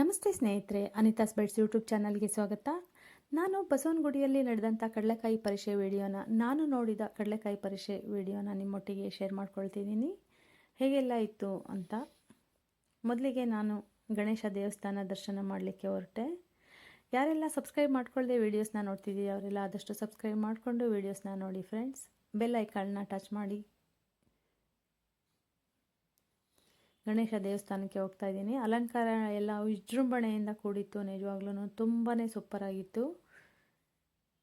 ನಮಸ್ತೆ ಸ್ನೇಹಿತರೆ, ಅನಿತಾಸ್ bets YouTube ಚಾನಲ್ಗೆ ಸ್ವಾಗತ. ನಾನು ಬಸವನಗುಡಿಯಲ್ಲಿ ನಡೆದಂಥ ಕಡಲೆಕಾಯಿ ಪರಿಷೆ ನಾನು ನೋಡಿದ ಕಡಲೆಕಾಯಿ ಪರಿಷೆ ವಿಡಿಯೋನ ನಿಮ್ಮೊಟ್ಟಿಗೆ ಶೇರ್ ಮಾಡ್ಕೊಳ್ತಿದ್ದೀನಿ. ಹೇಗೆಲ್ಲ ಇತ್ತು ಅಂತ. ಮೊದಲಿಗೆ ನಾನು ಗಣೇಶ ದೇವಸ್ಥಾನ ದರ್ಶನ ಮಾಡಲಿಕ್ಕೆ ಹೊರಟೆ. ಯಾರೆಲ್ಲ ಸಬ್ಸ್ಕ್ರೈಬ್ ಮಾಡ್ಕೊಳ್ಳದೆ ವೀಡಿಯೋಸ್ನ ನೋಡ್ತಿದ್ದೀವಿ ಅವರೆಲ್ಲ ಆದಷ್ಟು ಸಬ್ಸ್ಕ್ರೈಬ್ ಮಾಡಿಕೊಂಡು ವೀಡಿಯೋಸ್ನ ನೋಡಿ ಫ್ರೆಂಡ್ಸ್. ಬೆಲ್ ಐಕಾನ್ನ ಟಚ್ ಮಾಡಿ. ಗಣೇಶ ದೇವಸ್ಥಾನಕ್ಕೆ ಹೋಗ್ತಾ ಇದ್ದೀನಿ. ಅಲಂಕಾರ ಎಲ್ಲ ವಿಜೃಂಭಣೆಯಿಂದ ಕೂಡಿತ್ತು. ನಿಜವಾಗ್ಲೂ ತುಂಬಾ ಸೂಪರಾಗಿತ್ತು.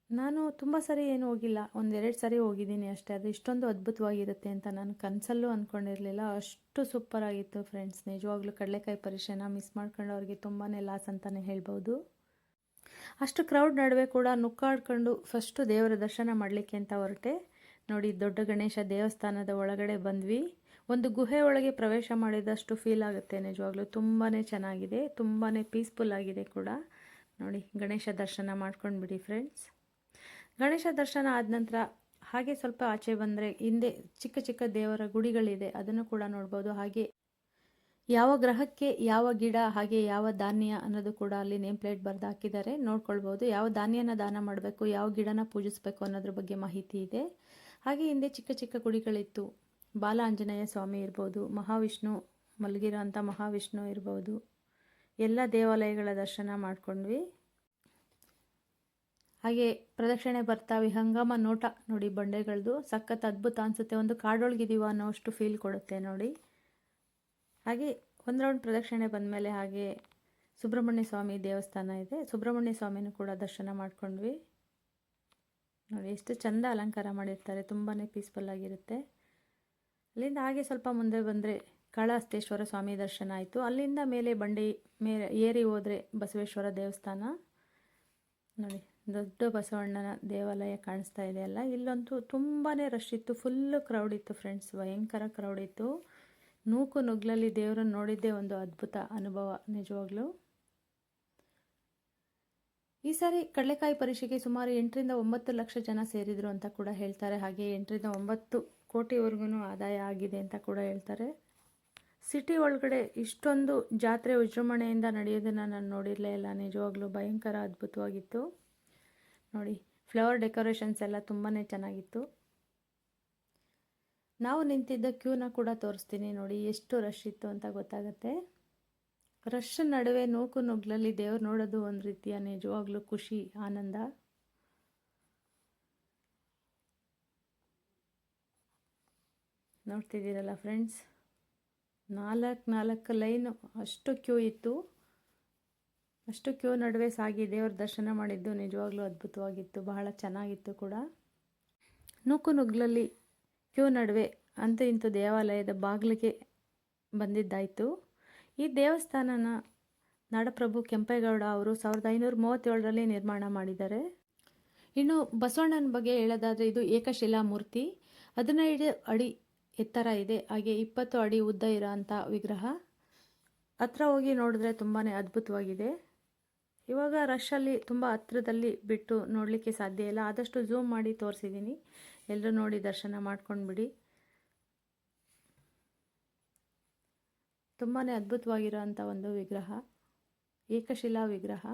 ನಾನು ತುಂಬ ಸರಿ ಏನು ಹೋಗಿಲ್ಲ, ಒಂದೆರಡು ಸರಿ ಹೋಗಿದ್ದೀನಿ ಅಷ್ಟೇ. ಅದು ಇಷ್ಟೊಂದು ಅದ್ಭುತವಾಗಿರುತ್ತೆ ಅಂತ ನಾನು ಕನಸಲ್ಲೂ ಅಂದ್ಕೊಂಡಿರಲಿಲ್ಲ. ಅಷ್ಟು ಸೂಪರಾಗಿತ್ತು ಫ್ರೆಂಡ್ಸ್. ನಿಜವಾಗ್ಲೂ ಕಡಲೆಕಾಯಿ ಪರಿಷೆನ ಮಿಸ್ ಮಾಡ್ಕೊಂಡವ್ರಿಗೆ ತುಂಬಾ ಲಾಸ್ ಅಂತಲೇ ಹೇಳ್ಬೋದು. ಅಷ್ಟು ಕ್ರೌಡ್ ನಡುವೆ ಕೂಡ ನುಕ್ಕಾಡ್ಕೊಂಡು ಫಸ್ಟು ದೇವರ ದರ್ಶನ ಮಾಡಲಿಕ್ಕೆ ಅಂತ ಹೊರಟೆ. ನೋಡಿ, ದೊಡ್ಡ ಗಣೇಶ ದೇವಸ್ಥಾನದ ಒಳಗಡೆ ಬಂದ್ವಿ. ಒಂದು ಗುಹೆ ಒಳಗೆ ಪ್ರವೇಶ ಮಾಡಿದಷ್ಟು ಫೀಲ್ ಆಗುತ್ತೆ. ನಿಜವಾಗ್ಲೂ ತುಂಬಾ ಚೆನ್ನಾಗಿದೆ, ತುಂಬಾ ಪೀಸ್ಫುಲ್ ಆಗಿದೆ ಕೂಡ. ನೋಡಿ, ಗಣೇಶ ದರ್ಶನ ಮಾಡ್ಕೊಂಡು ಬಿಡಿ ಫ್ರೆಂಡ್ಸ್. ಗಣೇಶ ದರ್ಶನ ಆದ ನಂತರ ಹಾಗೆ ಸ್ವಲ್ಪ ಆಚೆ ಬಂದರೆ ಹಿಂದೆ ಚಿಕ್ಕ ಚಿಕ್ಕ ದೇವರ ಗುಡಿಗಳಿದೆ, ಅದನ್ನು ಕೂಡ ನೋಡ್ಬೋದು. ಹಾಗೆ ಯಾವ ಗ್ರಹಕ್ಕೆ ಯಾವ ಗಿಡ ಹಾಗೆ ಯಾವ ಧಾನ್ಯ ಅನ್ನೋದು ಕೂಡ ಅಲ್ಲಿ ನೇಮ್ ಪ್ಲೇಟ್ ಬರೆದು ಹಾಕಿದ್ದಾರೆ, ನೋಡ್ಕೊಳ್ಬೋದು. ಯಾವ ಧಾನ್ಯನ ದಾನ ಮಾಡಬೇಕು, ಯಾವ ಗಿಡನ ಪೂಜಿಸಬೇಕು ಅನ್ನೋದ್ರ ಬಗ್ಗೆ ಮಾಹಿತಿ ಇದೆ. ಹಾಗೆ ಹಿಂದೆ ಚಿಕ್ಕ ಚಿಕ್ಕ ಗುಡಿಗಳಿತ್ತು. ಬಾಲ ಆಂಜನೇಯ ಸ್ವಾಮಿ ಇರ್ಬೋದು, ಮಹಾವಿಷ್ಣು ಮಲಗಿರೋ ಅಂಥ ಮಹಾವಿಷ್ಣು ಇರ್ಬೋದು. ಎಲ್ಲ ದೇವಾಲಯಗಳ ದರ್ಶನ ಮಾಡ್ಕೊಂಡ್ವಿ. ಹಾಗೆ ಪ್ರದಕ್ಷಿಣೆ ಬರ್ತಾ ವಿಹಂಗಮ ನೋಟ ನೋಡಿ, ಬಂಡೆಗಳದ್ದು ಸಖತ್ ಅದ್ಭುತ ಅನಿಸುತ್ತೆ. ಒಂದು ಕಾಡೊಳಗಿದೀವ ಅನ್ನೋ ಅಷ್ಟು ಫೀಲ್ ಕೊಡುತ್ತೆ ನೋಡಿ. ಹಾಗೆ ಒಂದು ರೌಂಡ್ ಪ್ರದಕ್ಷಿಣೆ ಬಂದಮೇಲೆ ಹಾಗೆ ಸುಬ್ರಹ್ಮಣ್ಯ ಸ್ವಾಮಿ ದೇವಸ್ಥಾನ ಇದೆ. ಸುಬ್ರಹ್ಮಣ್ಯ ಸ್ವಾಮಿನೂ ಕೂಡ ದರ್ಶನ ಮಾಡ್ಕೊಂಡ್ವಿ. ನೋಡಿ, ಎಷ್ಟು ಚಂದ ಅಲಂಕಾರ ಮಾಡಿರ್ತಾರೆ, ತುಂಬಾ ಪೀಸ್ಫುಲ್ ಆಗಿರುತ್ತೆ. ಅಲ್ಲಿಂದ ಹಾಗೆ ಸ್ವಲ್ಪ ಮುಂದೆ ಬಂದರೆ ಕಾಳಹಸ್ತೇಶ್ವರ ಸ್ವಾಮಿ ದರ್ಶನ ಆಯಿತು. ಅಲ್ಲಿಂದ ಮೇಲೆ ಬಂಡೆ ಮೇಲೆ ಏರಿ ಹೋದರೆ ಬಸವೇಶ್ವರ ದೇವಸ್ಥಾನ. ನೋಡಿ, ದೊಡ್ಡ ಬಸವಣ್ಣನ ದೇವಾಲಯ ಕಾಣಿಸ್ತಾ ಇದೆ ಅಲ್ಲ. ಇಲ್ಲಂತೂ ತುಂಬಾ ರಶ್ ಇತ್ತು, ಫುಲ್ಲು ಕ್ರೌಡ್ ಇತ್ತು ಫ್ರೆಂಡ್ಸ್, ಭಯಂಕರ ಕ್ರೌಡ್ ಇತ್ತು. ನೂಕು ನುಗ್ಲಲ್ಲಿ ದೇವರನ್ನು ನೋಡಿದ್ದೇ ಒಂದು ಅದ್ಭುತ ಅನುಭವ ನಿಜವಾಗ್ಲೂ. ಈ ಸಾರಿ ಕಡಲೆಕಾಯಿ ಪರಿಷೆಗೆ ಸುಮಾರು 8ರಿಂದ 9 ಲಕ್ಷ ಜನ ಸೇರಿದರು ಅಂತ ಕೂಡ ಹೇಳ್ತಾರೆ. ಹಾಗೆ 8ರಿಂದ 9 ಕೋಟಿವರೆಗೂ ಆದಾಯ ಆಗಿದೆ ಅಂತ ಕೂಡ ಹೇಳ್ತಾರೆ. ಸಿಟಿ ಒಳಗಡೆ ಇಷ್ಟೊಂದು ಜಾತ್ರೆ ವಿಜೃಂಭಣೆಯಿಂದ ನಡೆಯೋದನ್ನು ನಾನು ನೋಡಿರಲೇ ಇಲ್ಲ. ನಿಜವಾಗ್ಲೂ ಭಯಂಕರ ಅದ್ಭುತವಾಗಿತ್ತು. ನೋಡಿ, ಫ್ಲವರ್ ಡೆಕೋರೇಷನ್ಸ್ ಎಲ್ಲ ತುಂಬಾ ಚೆನ್ನಾಗಿತ್ತು. ನಾವು ನಿಂತಿದ್ದ ಕ್ಯೂನ ಕೂಡ ತೋರಿಸ್ತೀನಿ ನೋಡಿ, ಎಷ್ಟು ರಶ್ ಇತ್ತು ಅಂತ ಗೊತ್ತಾಗುತ್ತೆ. ರಶ್ ನಡುವೆ ನೂಕು ನುಗ್ಲಲ್ಲಿ ದೇವ್ರು ನೋಡೋದು ಒಂದು ರೀತಿಯ ನಿಜವಾಗ್ಲೂ ಖುಷಿ, ಆನಂದ. ನೋಡ್ತಿದ್ದೀರಲ್ಲ ಫ್ರೆಂಡ್ಸ್, 4 ಲೈನು ಅಷ್ಟು ಕ್ಯೂ ಇತ್ತು. ಅಷ್ಟು ಕ್ಯೂ ನಡುವೆ ಸಾಗಿ ದೇವ್ರ ದರ್ಶನ ಮಾಡಿದ್ದು ನಿಜವಾಗ್ಲೂ ಅದ್ಭುತವಾಗಿತ್ತು, ಬಹಳ ಚೆನ್ನಾಗಿತ್ತು ಕೂಡ. ನೂಕು ನುಗ್ಲಲ್ಲಿ ಕ್ಯೂ ನಡುವೆ ಅಂತೂ ಇಂತೂ ದೇವಾಲಯದ ಬಾಗಿಲಿಗೆ ಬಂದಿದ್ದಾಯಿತು. ಈ ದೇವಸ್ಥಾನನ ನಾಡಪ್ರಭು ಕೆಂಪೇಗೌಡ ಅವರು 1537ರಲ್ಲಿ ನಿರ್ಮಾಣ ಮಾಡಿದ್ದಾರೆ. ಇನ್ನು ಬಸವಣ್ಣನ ಬಗ್ಗೆ ಹೇಳೋದಾದರೆ ಇದು ಏಕಶಿಲಾ ಮೂರ್ತಿ. 15 ಅಡಿ ಎತ್ತರ ಇದೆ, ಹಾಗೆ 20 ಅಡಿ ಉದ್ದ ಇರೋ ಅಂಥ ವಿಗ್ರಹ. ಹತ್ರ ಹೋಗಿ ನೋಡಿದ್ರೆ ತುಂಬಾ ಅದ್ಭುತವಾಗಿದೆ. ಇವಾಗ ರಶಲ್ಲಿ ತುಂಬ ಹತ್ರದಲ್ಲಿ ಬಿಟ್ಟು ನೋಡಲಿಕ್ಕೆ ಸಾಧ್ಯ ಇಲ್ಲ, ಆದಷ್ಟು ಝೂಮ್ ಮಾಡಿ ತೋರಿಸಿದ್ದೀನಿ. ಎಲ್ಲರೂ ನೋಡಿ ದರ್ಶನ ಮಾಡ್ಕೊಂಡ್ಬಿಡಿ. ತುಂಬಾ ಅದ್ಭುತವಾಗಿರೋ ಅಂಥ ಒಂದು ವಿಗ್ರಹ, ಏಕಶಿಲಾ ವಿಗ್ರಹ.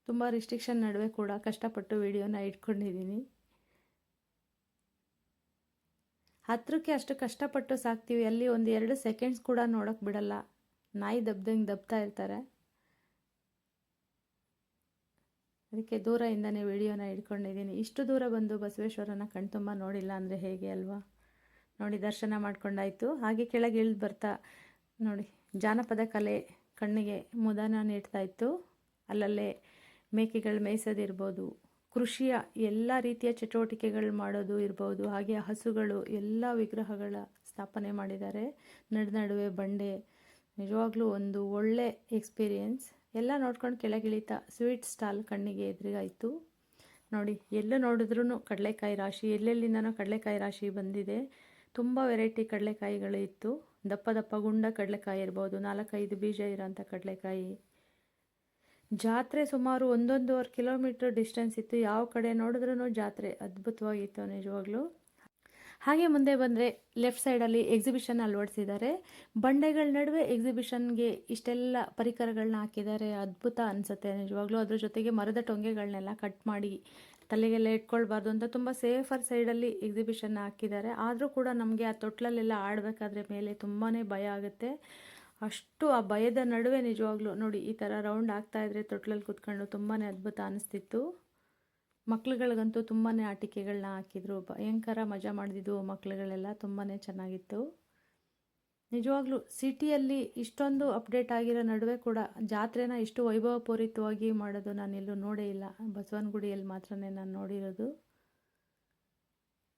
ತುಂಬ ರಿಸ್ಟ್ರಿಕ್ಷನ್ ನಡುವೆ ಕೂಡ ಕಷ್ಟಪಟ್ಟು ವಿಡಿಯೋನ ಇಟ್ಕೊಂಡಿದ್ದೀನಿ. ಹತ್ರಕ್ಕೆ ಅಷ್ಟು ಕಷ್ಟಪಟ್ಟು ಸಾಕ್ತೀವಿ, ಅಲ್ಲಿ ಒಂದು 2 ಸೆಕೆಂಡ್ಸ್ ಕೂಡ ನೋಡೋಕ್ಕೆ ಬಿಡಲ್ಲ. ನಾಯಿ ದಬ್ದಂಗೆ ದಬ್ತಾ ಇರ್ತಾರೆ. ಅದಕ್ಕೆ ದೂರದಿಂದನೇ ವಿಡಿಯೋನ ಇಟ್ಕೊಂಡಿದ್ದೀನಿ. ಇಷ್ಟು ದೂರ ಬಂದು ಬಸವೇಶ್ವರನ ಕಣ್ತುಂಬ ನೋಡಿಲ್ಲ ಅಂದರೆ ಹೇಗೆ ಅಲ್ವಾ. ನೋಡಿ, ದರ್ಶನ ಮಾಡ್ಕೊಂಡಾಯಿತು. ಹಾಗೆ ಕೆಳಗೆ ಇಳಿದು ಬರ್ತಾ ನೋಡಿ, ಜಾನಪದ ಕಲೆ ಕಣ್ಣಿಗೆ ಮುದನ ನೀಡ್ತಾ ಇತ್ತು. ಅಲ್ಲಲ್ಲೇ ಮೇಕೆಗಳು ಮೇಯಿಸೋದಿರ್ಬೋದು, ಕೃಷಿಯ ಎಲ್ಲ ರೀತಿಯ ಚಟುವಟಿಕೆಗಳು ಮಾಡೋದು ಇರ್ಬೋದು, ಹಾಗೆ ಹಸುಗಳು ಎಲ್ಲ ವಿಗ್ರಹಗಳ ಸ್ಥಾಪನೆ ಮಾಡಿದ್ದಾರೆ. ನಡುವೆ ಬಂಡೆ. ನಿಜವಾಗ್ಲೂ ಒಂದು ಒಳ್ಳೆ ಎಕ್ಸ್ಪೀರಿಯೆನ್ಸ್. ಎಲ್ಲ ನೋಡ್ಕೊಂಡು ಕೆಳಗಿಳಿತಾ ಸ್ವೀಟ್ ಸ್ಟಾಲ್ ಕಣ್ಣಿಗೆ ಎದುರಿಗಾಯಿತು. ನೋಡಿ, ಎಲ್ಲೂ ನೋಡಿದ್ರೂ ಕಡಲೆಕಾಯಿ ರಾಶಿ, ಎಲ್ಲೆಲ್ಲಿಂದನೋ ಕಡಲೆಕಾಯಿ ರಾಶಿ ಬಂದಿದೆ. ತುಂಬ ವೆರೈಟಿ ಕಡಲೆಕಾಯಿಗಳು ಇತ್ತು. ದಪ್ಪ ದಪ್ಪ ಗುಂಡ ಕಡಲೆಕಾಯಿ ಇರ್ಬೋದು, 4-5 ಬೀಜ ಇರೋಂಥ ಕಡಲೆಕಾಯಿ. ಜಾತ್ರೆ ಸುಮಾರು 1-1.5 ಕಿಲೋಮೀಟ್ರ್ ಡಿಸ್ಟೆನ್ಸ್ ಇತ್ತು. ಯಾವ ಕಡೆ ನೋಡಿದ್ರೂ ಜಾತ್ರೆ ಅದ್ಭುತವಾಗಿತ್ತು ನಿಜವಾಗ್ಲೂ. ಹಾಗೆ ಮುಂದೆ ಬಂದರೆ ಲೆಫ್ಟ್ ಸೈಡಲ್ಲಿ ಎಕ್ಸಿಬಿಷನ್ ಅಳವಡಿಸಿದ್ದಾರೆ. ಬಂಡೆಗಳ ನಡುವೆ ಎಕ್ಸಿಬಿಷನ್ಗೆ ಇಷ್ಟೆಲ್ಲ ಪರಿಕರಗಳನ್ನ ಹಾಕಿದ್ದಾರೆ. ಅದ್ಭುತ ಅನಿಸುತ್ತೆ ನಿಜವಾಗ್ಲೂ. ಅದ್ರ ಜೊತೆಗೆ ಮರದ ಟೊಂಗೆಗಳನ್ನೆಲ್ಲ ಕಟ್ ಮಾಡಿ ತಲೆಗೆಲ್ಲ ಇಟ್ಕೊಳ್ಬಾರ್ದು ಅಂತ ತುಂಬ ಸೇಫರ್ ಸೈಡಲ್ಲಿ ಎಕ್ಸಿಬಿಷನ್ ಹಾಕಿದ್ದಾರೆ. ಆದರೂ ಕೂಡ ನಮಗೆ ಆ ತೊಟ್ಲಲ್ಲೆಲ್ಲ ಆಡಬೇಕಾದ್ರೆ ಮೇಲೆ ತುಂಬಾ ಭಯ ಆಗುತ್ತೆ. ಅಷ್ಟು ಆ ಭಯದ ನಡುವೆ ನಿಜವಾಗ್ಲೂ ನೋಡಿ ಈ ಥರ ರೌಂಡ್ ಆಗ್ತಾಯಿದ್ರೆ ತೊಟ್ಲಲ್ಲಿ ಕೂತ್ಕೊಂಡು ತುಂಬಾ ಅದ್ಭುತ ಅನಿಸ್ತಿತ್ತು. ಮಕ್ಳುಗಳಿಗಂತೂ ತುಂಬಾ ಆಟಿಕೆಗಳನ್ನ ಹಾಕಿದ್ರು. ಭಯಂಕರ ಮಜಾ ಮಾಡಿದ್ವು ಮಕ್ಳುಗಳೆಲ್ಲ. ತುಂಬಾ ಚೆನ್ನಾಗಿತ್ತು ನಿಜವಾಗ್ಲೂ. ಸಿಟಿಯಲ್ಲಿ ಇಷ್ಟೊಂದು ಅಪ್ಡೇಟ್ ಆಗಿರೋ ನಡುವೆ ಕೂಡ ಜಾತ್ರೆನ ಇಷ್ಟು ವೈಭವಪೂರಿತವಾಗಿ ಮಾಡೋದು ನಾನೆಲ್ಲೂ ನೋಡೇ ಇಲ್ಲ. ಬಸವನಗುಡಿಯಲ್ಲಿ ಮಾತ್ರನೇ ನಾನು ನೋಡಿರೋದು.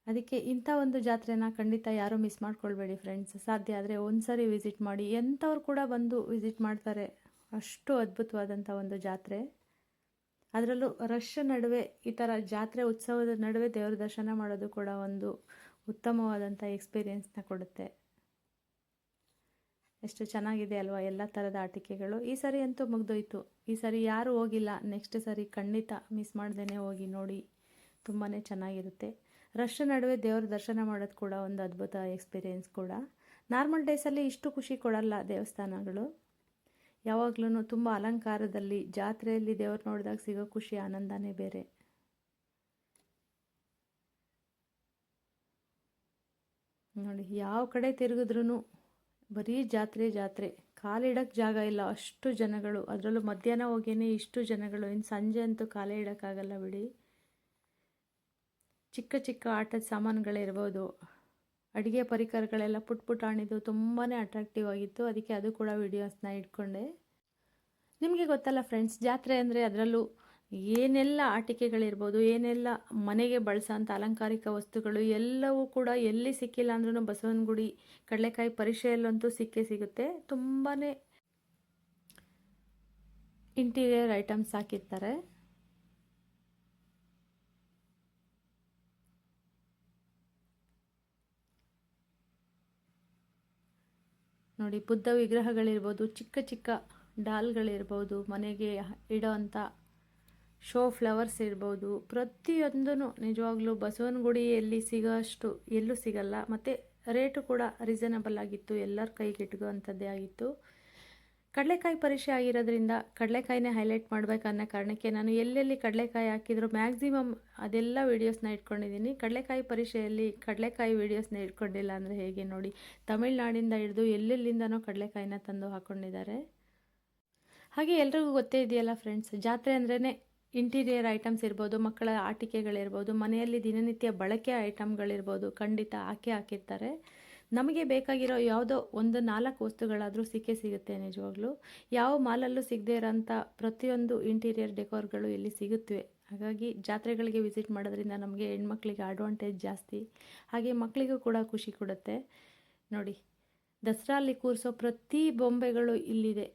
ಅದಕ್ಕೆ ಇಂಥ ಒಂದು ಜಾತ್ರೆನ ಖಂಡಿತ ಯಾರೂ ಮಿಸ್ ಮಾಡ್ಕೊಳ್ಬೇಡಿ ಫ್ರೆಂಡ್ಸ್. ಸಾಧ್ಯ ಆದರೆ ಒಂದು ಸಾರಿ ವಿಸಿಟ್ ಮಾಡಿ. ಎಂಥವ್ರು ಕೂಡ ಬಂದು ವಿಸಿಟ್ ಮಾಡ್ತಾರೆ. ಅಷ್ಟು ಅದ್ಭುತವಾದಂಥ ಒಂದು ಜಾತ್ರೆ. ಅದರಲ್ಲೂ ರಶ್ ನಡುವೆ ಈ ಥರ ಜಾತ್ರೆ ಉತ್ಸವದ ನಡುವೆ ದೇವರ ದರ್ಶನ ಮಾಡೋದು ಕೂಡ ಒಂದು ಉತ್ತಮವಾದಂಥ ಎಕ್ಸ್ಪೀರಿಯೆನ್ಸ್ನ ಕೊಡುತ್ತೆ. ಎಷ್ಟು ಚೆನ್ನಾಗಿದೆ ಅಲ್ವಾ ಎಲ್ಲ ಥರದ ಆಟಿಕೆಗಳು. ಈ ಸರಿ ಅಂತೂ ಮುಗ್ದೋಯ್ತು. ಈ ಸರಿ ಯಾರೂ ಹೋಗಿಲ್ಲ, ನೆಕ್ಸ್ಟ್ ಸರಿ ಖಂಡಿತ ಮಿಸ್ ಮಾಡ್ದೇ ಹೋಗಿ ನೋಡಿ. ತುಂಬಾ ಚೆನ್ನಾಗಿರುತ್ತೆ. ರಶ್ ನಡುವೆ ದೇವರ ದರ್ಶನ ಮಾಡೋದು ಕೂಡ ಒಂದು ಅದ್ಭುತ ಎಕ್ಸ್ಪೀರಿಯೆನ್ಸ್ ಕೂಡ. ನಾರ್ಮಲ್ ಡೇಸಲ್ಲಿ ಇಷ್ಟು ಖುಷಿ ಕೊಡಲ್ಲ ದೇವಸ್ಥಾನಗಳು. ಯಾವಾಗ್ಲೂ ತುಂಬ ಅಲಂಕಾರದಲ್ಲಿ ಜಾತ್ರೆಯಲ್ಲಿ ದೇವ್ರು ನೋಡಿದಾಗ ಸಿಗೋ ಖುಷಿ ಆನಂದನೇ ಬೇರೆ. ನೋಡಿ ಯಾವ ಕಡೆ ತಿರುಗಿದ್ರೂ ಬರೀ ಜಾತ್ರೆ ಜಾತ್ರೆ. ಕಾಲಿಡಕ್ಕೆ ಜಾಗ ಇಲ್ಲ, ಅಷ್ಟು ಜನಗಳು. ಅದರಲ್ಲೂ ಮಧ್ಯಾಹ್ನ ಹೋಗೇನೆ ಇಷ್ಟು ಜನಗಳು. ಇನ್ನು ಸಂಜೆ ಅಂತೂ ಕಾಲೇ ಇಡೋಕ್ಕಾಗಲ್ಲ ಬಿಡಿ. ಚಿಕ್ಕ ಚಿಕ್ಕ ಆಟದ ಸಾಮಾನುಗಳಿರ್ಬೋದು, ಅಡುಗೆ ಪರಿಕರಗಳೆಲ್ಲ ಪುಟ್ ಪುಟಾಣಿದು ತುಂಬಾ ಅಟ್ರಾಕ್ಟಿವ್ ಆಗಿತ್ತು. ಅದಕ್ಕೆ ಅದು ಕೂಡ ವಿಡಿಯೋಸ್ನ ಇಟ್ಕೊಂಡೆ. ನಿಮಗೆ ಗೊತ್ತಲ್ಲ ಫ್ರೆಂಡ್ಸ್, ಜಾತ್ರೆ ಅಂದರೆ ಅದರಲ್ಲೂ ಏನೆಲ್ಲ ಆಟಿಕೆಗಳಿರ್ಬೋದು, ಏನೆಲ್ಲ ಮನೆಗೆ ಬಳಸೋಂಥ ಅಲಂಕಾರಿಕ ವಸ್ತುಗಳು ಎಲ್ಲವೂ ಕೂಡ ಎಲ್ಲಿ ಸಿಕ್ಕಿಲ್ಲ ಅಂದ್ರೂ ಬಸವನಗುಡಿ ಕಡಲೆಕಾಯಿ ಪರಿಷೆಯಲ್ಲಂತೂ ಸಿಕ್ಕೇ ಸಿಗುತ್ತೆ. ತುಂಬಾ ಇಂಟೀರಿಯರ್ ಐಟಮ್ಸ್ ಹಾಕಿರ್ತಾರೆ. ನೋಡಿ ಬುದ್ಧ ವಿಗ್ರಹಗಳಿರ್ಬೋದು, ಚಿಕ್ಕ ಚಿಕ್ಕ ಡಾಲ್ಗಳಿರ್ಬೋದು, ಮನೆಗೆ ಇಡೋ ಅಂಥ ಶೋ ಫ್ಲವರ್ಸ್ ಇರ್ಬೋದು, ಪ್ರತಿಯೊಂದೂ ನಿಜವಾಗ್ಲೂ ಬಸವನಗುಡಿಯಲ್ಲಿ ಸಿಗೋ ಅಷ್ಟು ಎಲ್ಲೂ ಸಿಗಲ್ಲ. ಮತ್ತು ರೇಟು ಕೂಡ ರೀಸನಬಲ್ ಆಗಿತ್ತು, ಎಲ್ಲರ ಕೈಗೆ ಇಟ್ಕೋ ಅಂಥದ್ದೇ ಆಗಿತ್ತು. ಕಡಲೆಕಾಯಿ ಪರಿಷೆ ಆಗಿರೋದ್ರಿಂದ ಕಡಲೆಕಾಯಿನೇ ಹೈಲೈಟ್ ಮಾಡಬೇಕನ್ನೋ ಕಾರಣಕ್ಕೆ ನಾನು ಎಲ್ಲೆಲ್ಲಿ ಕಡಲೆಕಾಯಿ ಹಾಕಿದ್ರು ಮ್ಯಾಕ್ಸಿಮಮ್ ಅದೆಲ್ಲ ವೀಡಿಯೋಸ್ನ ಇಟ್ಕೊಂಡಿದ್ದೀನಿ. ಕಡಲೆಕಾಯಿ ಪರಿಷೆಯಲ್ಲಿ ಕಡಲೆಕಾಯಿ ವೀಡಿಯೋಸ್ನ ಇಟ್ಕೊಂಡಿಲ್ಲ ಅಂದರೆ ಹೇಗೆ ನೋಡಿ. ತಮಿಳ್ನಾಡಿಂದ ಹಿಡಿದು ಎಲ್ಲೆಲ್ಲಿಂದನೋ ಕಡಲೆಕಾಯಿನ ತಂದು ಹಾಕ್ಕೊಂಡಿದ್ದಾರೆ. ಹಾಗೆ ಎಲ್ರಿಗೂ ಗೊತ್ತೇ ಇದೆಯಲ್ಲ ಫ್ರೆಂಡ್ಸ್, ಜಾತ್ರೆ ಅಂದ್ರೇ ಇಂಟೀರಿಯರ್ ಐಟಮ್ಸ್ ಇರ್ಬೋದು, ಮಕ್ಕಳ ಆಟಿಕೆಗಳಿರ್ಬೋದು, ಮನೆಯಲ್ಲಿ ದಿನನಿತ್ಯ ಬಳಕೆ ಐಟಮ್ಗಳಿರ್ಬೋದು, ಖಂಡಿತ ಹಾಕಿರ್ತಾರೆ. ನಮಗೆ ಬೇಕಾಗಿರೋ ಯಾವುದೋ ಒಂದು 4 ವಸ್ತುಗಳಾದರೂ ಸಿಕ್ಕೇ ಸಿಗುತ್ತೆ ನಿಜವಾಗ್ಲೂ. ಯಾವ ಮಾಲಲ್ಲೂ ಸಿಗದೇ ಇರೋಂಥ ಪ್ರತಿಯೊಂದು ಇಂಟೀರಿಯರ್ ಡೆಕೋರ್ಗಳು ಇಲ್ಲಿ ಸಿಗುತ್ತವೆ. ಹಾಗಾಗಿ ಜಾತ್ರೆಗಳಿಗೆ ವಿಸಿಟ್ ಮಾಡೋದ್ರಿಂದ ನಮಗೆ ಹೆಣ್ಮಕ್ಳಿಗೆ ಅಡ್ವಾಂಟೇಜ್ ಜಾಸ್ತಿ, ಹಾಗೆ ಮಕ್ಕಳಿಗೂ ಕೂಡ ಖುಷಿ ಕೊಡುತ್ತೆ. ನೋಡಿ ದಸರಾಲ್ಲಿ ಕೂರಿಸೋ ಪ್ರತಿ ಬೊಂಬೆಗಳು ಇಲ್ಲಿದೆ.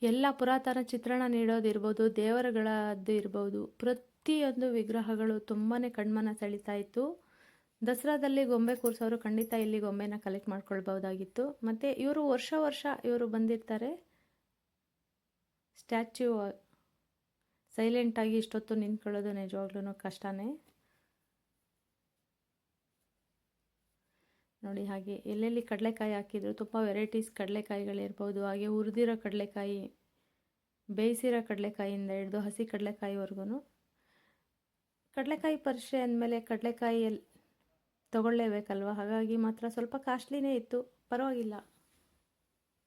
ಎಲ್ಲ ಪುರಾತನ ಚಿತ್ರಣ ನೀಡೋದಿರ್ಬೋದು, ದೇವರುಗಳದ್ದು ಇರ್ಬೋದು, ಪ್ರತಿಯೊಂದು ವಿಗ್ರಹಗಳು ತುಂಬಾ ಕಣ್ಮನ ಸೆಳೀತಾ ಇತ್ತು. ದಸರಾದಲ್ಲಿ ಗೊಂಬೆ ಕೂರಿಸೋರು ಖಂಡಿತ ಇಲ್ಲಿ ಗೊಂಬೆನ ಕಲೆಕ್ಟ್ ಮಾಡ್ಕೊಳ್ಬೋದಾಗಿತ್ತು. ಮತ್ತು ಇವರು ವರ್ಷ ಇವರು ಬಂದಿರ್ತಾರೆ. ಸ್ಟ್ಯಾಚ್ಯೂ ಸೈಲೆಂಟಾಗಿ ಇಷ್ಟೊತ್ತು ನಿಂತ್ಕೊಳ್ಳೋದು ನಿಜವಾಗ್ಲೂ ಕಷ್ಟನೇ. ನೋಡಿ ಹಾಗೆ ಎಲ್ಲೆಲ್ಲಿ ಕಡಲೆಕಾಯಿ ಹಾಕಿದ್ರು, ತುಂಬ ವೆರೈಟೀಸ್ ಕಡಲೆಕಾಯಿಗಳಿರ್ಬೋದು, ಹಾಗೆ ಹುರಿದಿರೋ ಕಡಲೆಕಾಯಿ, ಬೇಯಿಸಿರೋ ಕಡಲೆಕಾಯಿಯಿಂದ ಹಿಡಿದು ಹಸಿ ಕಡಲೆಕಾಯಿವರೆಗೂ. ಕಡಲೆಕಾಯಿ ಪರಿಷೆ ಅಂದಮೇಲೆ ಕಡಲೆಕಾಯಿಯಲ್ಲಿ ತೊಗೊಳ್ಳೇಬೇಕಲ್ವ, ಹಾಗಾಗಿ ಮಾತ್ರ ಸ್ವಲ್ಪ ಕಾಸ್ಟ್ಲಿನೇ ಇತ್ತು. ಪರವಾಗಿಲ್ಲ,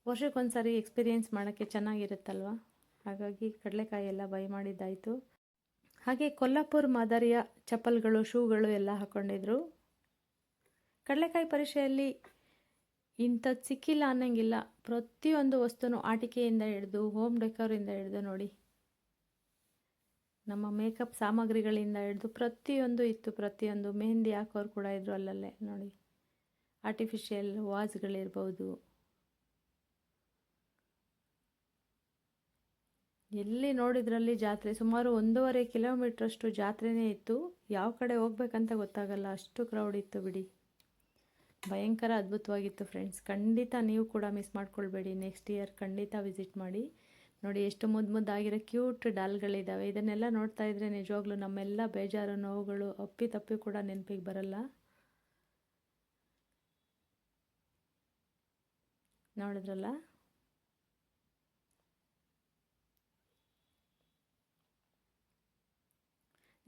ವರ್ಷಕ್ಕೊಂದು ಸಾರಿ ಎಕ್ಸ್ಪೀರಿಯೆನ್ಸ್ ಮಾಡೋಕ್ಕೆ ಚೆನ್ನಾಗಿರುತ್ತಲ್ವ, ಹಾಗಾಗಿ ಕಡಲೆಕಾಯಿ ಎಲ್ಲ ಬೈ ಮಾಡಿದ್ದಾಯಿತು. ಹಾಗೆ ಕೊಲ್ಲಾಪುರ್ ಮಾದರಿಯ ಚಪ್ಪಲ್ಗಳು, ಶೂಗಳು ಎಲ್ಲ ಹಾಕ್ಕೊಂಡಿದ್ರು. ಕಡಲೆಕಾಯಿ ಪರಿಷೆಯಲ್ಲಿ ಇಂಥದ್ದು ಸಿಕ್ಕಿಲ್ಲ ಅನ್ನೋಂಗಿಲ್ಲ. ಪ್ರತಿಯೊಂದು ವಸ್ತುನೂ ಆಟಿಕೆಯಿಂದ ಹಿಡಿದು ಹೋಮ್ ಡೆಕೋರಿಂದ ಹಿಡಿದು ನೋಡಿ, ನಮ್ಮ ಮೇಕಪ್ ಸಾಮಗ್ರಿಗಳಿಂದ ಹಿಡಿದು ಪ್ರತಿಯೊಂದು ಇತ್ತು. ಪ್ರತಿಯೊಂದು ಮೆಹಂದಿ ಹಾಕೋರು ಕೂಡ ಇದ್ದರು ಅಲ್ಲಲ್ಲೇ ನೋಡಿ. ಆರ್ಟಿಫಿಷಿಯಲ್ ವಾಸ್ಗಳಿರ್ಬೋದು, ಎಲ್ಲಿ ನೋಡಿದ್ರಲ್ಲಿ ಜಾತ್ರೆ. ಸುಮಾರು 1.5 ಕಿಲೋಮೀಟ್ರಷ್ಟು ಜಾತ್ರೆನೇ ಇತ್ತು. ಯಾವ ಕಡೆ ಹೋಗ್ಬೇಕಂತ ಗೊತ್ತಾಗಲ್ಲ, ಅಷ್ಟು ಕ್ರೌಡ್ ಇತ್ತು ಬಿಡಿ. ಭಯಂಕರ ಅದ್ಭುತವಾಗಿತ್ತು ಫ್ರೆಂಡ್ಸ್. ಖಂಡಿತ ನೀವು ಕೂಡ ಮಿಸ್ ಮಾಡ್ಕೊಳ್ಬೇಡಿ. ನೆಕ್ಸ್ಟ್ ಇಯರ್ ಖಂಡಿತ ವಿಸಿಟ್ ಮಾಡಿ. ನೋಡಿ ಎಷ್ಟು ಮುದ್ದಾಗಿರೋ ಕ್ಯೂಟ್ ಡಾಲ್ಗಳಿದ್ದಾವೆ. ಇದನ್ನೆಲ್ಲ ನೋಡ್ತಾ ಇದ್ರೆ ನಿಜವಾಗ್ಲೂ ನಮ್ಮೆಲ್ಲ ಬೇಜಾರು ನೋವುಗಳು ಅಪ್ಪಿ ತಪ್ಪಿ ಕೂಡ ನೆನಪಿಗೆ ಬರಲ್ಲ. ನೋಡಿದ್ರಲ್ಲ.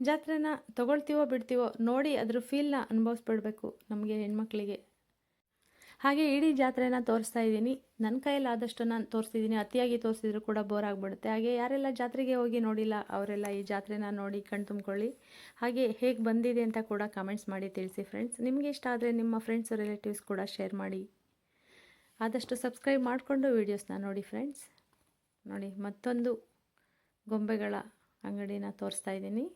ಜಾತ್ರೆನ ತೊಗೊಳ್ತೀವೋ ಬಿಡ್ತೀವೋ ನೋಡಿ ಅದ್ರ ಫೀಲ್ನ ಅನುಭವಿಸ್ಬಿಡ್ಬೇಕು ನಮಗೆ ಹೆಣ್ಮಕ್ಳಿಗೆ. ಹಾಗೆ ಇಡೀ ಜಾತ್ರೆನ ತೋರಿಸ್ತಾ ಇದ್ದೀನಿ. ನನ್ನ ಕೈಯಲ್ಲಾದಷ್ಟು ನಾನು ತೋರಿಸ್ತಿದ್ದೀನಿ. ಅತಿಯಾಗಿ ತೋರಿಸಿದ್ರು ಕೂಡ ಬೋರ್ ಆಗಿಬಿಡುತ್ತೆ. ಹಾಗೆ ಯಾರೆಲ್ಲ ಜಾತ್ರೆಗೆ ಹೋಗಿ ನೋಡಿಲ್ಲ ಅವರೆಲ್ಲ ಈ ಜಾತ್ರೆನ ನೋಡಿ ಕಣ್ ತುಂಬ್ಕೊಳ್ಳಿ. ಹಾಗೆ ಹೇಗೆ ಬಂದಿದೆ ಅಂತ ಕೂಡ ಕಮೆಂಟ್ಸ್ ಮಾಡಿ ತಿಳಿಸಿ ಫ್ರೆಂಡ್ಸ್. ನಿಮಗೆ ಇಷ್ಟ ಆದರೆ ನಿಮ್ಮ ಫ್ರೆಂಡ್ಸ್ ರಿಲೇಟಿವ್ಸ್ ಕೂಡ ಶೇರ್ ಮಾಡಿ. ಆದಷ್ಟು ಸಬ್ಸ್ಕ್ರೈಬ್ ಮಾಡಿಕೊಂಡು ವೀಡಿಯೋಸ್ನ ನೋಡಿ ಫ್ರೆಂಡ್ಸ್. ನೋಡಿ ಮತ್ತೊಂದು ಗೊಂಬೆಗಳ ಅಂಗಡಿನ ತೋರಿಸ್ತಾ ಇದ್ದೀನಿ.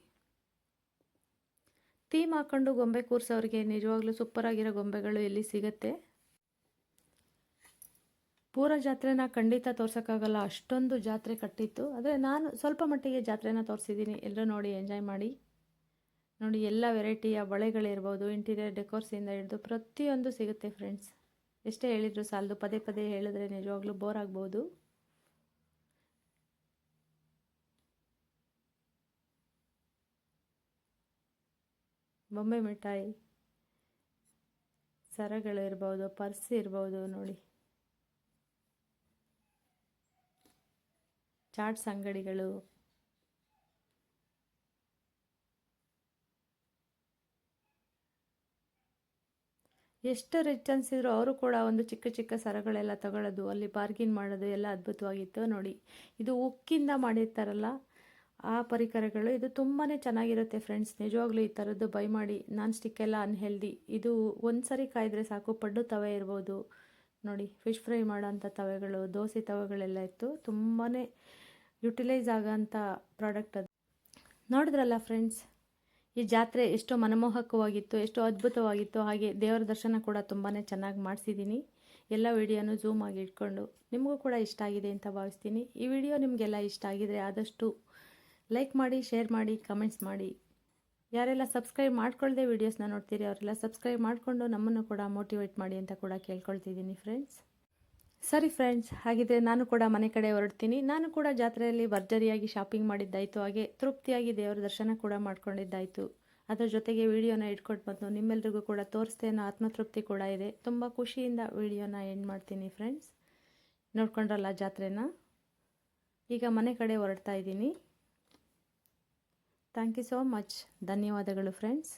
ಥೀಮ್ ಹಾಕ್ಕೊಂಡು ಗೊಂಬೆ ಕೂರಿಸೋರಿಗೆ ನಿಜವಾಗ್ಲೂ ಸೂಪರಾಗಿರೋ ಗೊಂಬೆಗಳು ಎಲ್ಲಿ ಸಿಗುತ್ತೆ. ಪೂರ ಜಾತ್ರೆನ ಖಂಡಿತ ತೋರ್ಸೋಕ್ಕಾಗಲ್ಲ, ಅಷ್ಟೊಂದು ಜಾತ್ರೆ ಕಟ್ಟಿತ್ತು. ಆದರೆ ನಾನು ಸ್ವಲ್ಪ ಮಟ್ಟಿಗೆ ಜಾತ್ರೆನ ತೋರಿಸಿದ್ದೀನಿ. ಎಲ್ಲರೂ ನೋಡಿ ಎಂಜಾಯ್ ಮಾಡಿ. ನೋಡಿ ಎಲ್ಲ ವೆರೈಟಿಯ ಬಳೆಗಳಿರ್ಬೋದು, ಇಂಟೀರಿಯರ್ ಡೆಕೋರ್ಸಿಂದ ಹಿಡಿದು ಪ್ರತಿಯೊಂದು ಸಿಗುತ್ತೆ ಫ್ರೆಂಡ್ಸ್. ಎಷ್ಟೇ ಹೇಳಿದ್ರು ಸಾಲದು, ಪದೇ ಪದೇ ಹೇಳಿದ್ರೆ ನಿಜವಾಗ್ಲೂ ಬೋರ್ ಆಗ್ಬೋದು. ಬೊಂಬೆ ಮಿಠಾಯಿ, ಸರಗಳು ಇರ್ಬೋದು, ಪರ್ಸ್ ಇರ್ಬೋದು, ನೋಡಿ ಚಾಟ್ಸ್ ಅಂಗಡಿಗಳು, ಎಷ್ಟು ರಿಚ್ ಅನಿಸಿದ್ರು ಅವರು ಕೂಡ ಒಂದು ಚಿಕ್ಕ ಚಿಕ್ಕ ಸರಗಳೆಲ್ಲ ತಗೊಳ್ಳೋದು, ಅಲ್ಲಿ ಬಾರ್ಗಿನ್ ಮಾಡೋದು ಎಲ್ಲ ಅದ್ಭುತವಾಗಿತ್ತು. ನೋಡಿ ಇದು ಉಕ್ಕಿಂದ ಮಾಡಿರ್ತಾರಲ್ಲ ಆ ಪರಿಕರಗಳು, ಇದು ತುಂಬಾ ಚೆನ್ನಾಗಿರುತ್ತೆ ಫ್ರೆಂಡ್ಸ್. ನಿಜವಾಗ್ಲೂ ಈ ಥರದ್ದು ಬೈ ಮಾಡಿ. ನಾನ್ ಸ್ಟಿಕ್ ಎಲ್ಲ ಅನ್ಹೆಲ್ದಿ. ಇದು ಒಂದು ಸರಿ ಕಾಯಿದ್ರೆ ಸಾಕು. ಪಡ್ಡು ತವೆ ಇರ್ಬೋದು, ನೋಡಿ ಫಿಶ್ ಫ್ರೈ ಮಾಡೋಂಥ ತವೆಗಳು, ದೋಸೆ ತವೆಗಳೆಲ್ಲ ಇತ್ತು. ತುಂಬಾ ಯುಟಿಲೈಸ್ ಆಗೋಂಥ ಪ್ರಾಡಕ್ಟ್ ಅದು. ನೋಡಿದ್ರಲ್ಲ ಫ್ರೆಂಡ್ಸ್, ಈ ಜಾತ್ರೆ ಎಷ್ಟು ಮನಮೋಹಕವಾಗಿತ್ತು, ಎಷ್ಟು ಅದ್ಭುತವಾಗಿತ್ತು. ಹಾಗೆ ದೇವರ ದರ್ಶನ ಕೂಡ ತುಂಬಾ ಚೆನ್ನಾಗಿ ಮಾಡಿಸಿದ್ದೀನಿ. ಎಲ್ಲ ವಿಡಿಯೋನು ಝೂಮ್ ಆಗಿ ಇಟ್ಕೊಂಡು. ನಿಮಗೂ ಕೂಡ ಇಷ್ಟ ಆಗಿದೆ ಅಂತ ಭಾವಿಸ್ತೀನಿ. ಈ ವಿಡಿಯೋ ನಿಮಗೆಲ್ಲ ಇಷ್ಟ ಆಗಿದರೆ ಆದಷ್ಟು ಲೈಕ್ ಮಾಡಿ, ಶೇರ್ ಮಾಡಿ, ಕಮೆಂಟ್ಸ್ ಮಾಡಿ. ಯಾರೆಲ್ಲ ಸಬ್ಸ್ಕ್ರೈಬ್ ಮಾಡ್ಕೊಳ್ಳದೆ ವೀಡಿಯೋಸ್ನ ನೋಡ್ತೀರಿ ಅವರೆಲ್ಲ ಸಬ್ಸ್ಕ್ರೈಬ್ ಮಾಡಿಕೊಂಡು ನಮ್ಮನ್ನು ಕೂಡ ಮೋಟಿವೇಟ್ ಮಾಡಿ ಅಂತ ಕೂಡ ಕೇಳ್ಕೊಳ್ತಿದ್ದೀನಿ ಫ್ರೆಂಡ್ಸ್. ಸರಿ ಫ್ರೆಂಡ್ಸ್, ಹಾಗಿದ್ರೆ ನಾನು ಕೂಡ ಮನೆ ಕಡೆ ಹೊರಡ್ತೀನಿ. ನಾನು ಕೂಡ ಜಾತ್ರೆಯಲ್ಲಿ ಭರ್ಜರಿಯಾಗಿ ಶಾಪಿಂಗ್ ಮಾಡಿದ್ದಾಯಿತು. ಹಾಗೆ ತೃಪ್ತಿಯಾಗಿ ದೇವರ ದರ್ಶನ ಕೂಡ ಮಾಡ್ಕೊಂಡಿದ್ದಾಯಿತು. ಅದರ ಜೊತೆಗೆ ವಿಡಿಯೋನ ಇಟ್ಕೊಂಡು ಬಂದು ನಿಮ್ಮೆಲ್ರಿಗೂ ಕೂಡ ತೋರಿಸ್ದೆ ಅನ್ನೋ ಆತ್ಮತೃಪ್ತಿ ಕೂಡ ಇದೆ. ತುಂಬ ಖುಷಿಯಿಂದ ವಿಡಿಯೋನ ಎಂಡ್ ಮಾಡ್ತೀನಿ ಫ್ರೆಂಡ್ಸ್. ನೋಡ್ಕೊಂಡ್ರಲ್ಲ ಜಾತ್ರೆನ. ಈಗ ಮನೆ ಕಡೆ ಹೊರಡ್ತಾ ಇದ್ದೀನಿ. Thank you so much. ಧನ್ಯವಾದಗಳು ಫ್ರೆಂಡ್ಸ್.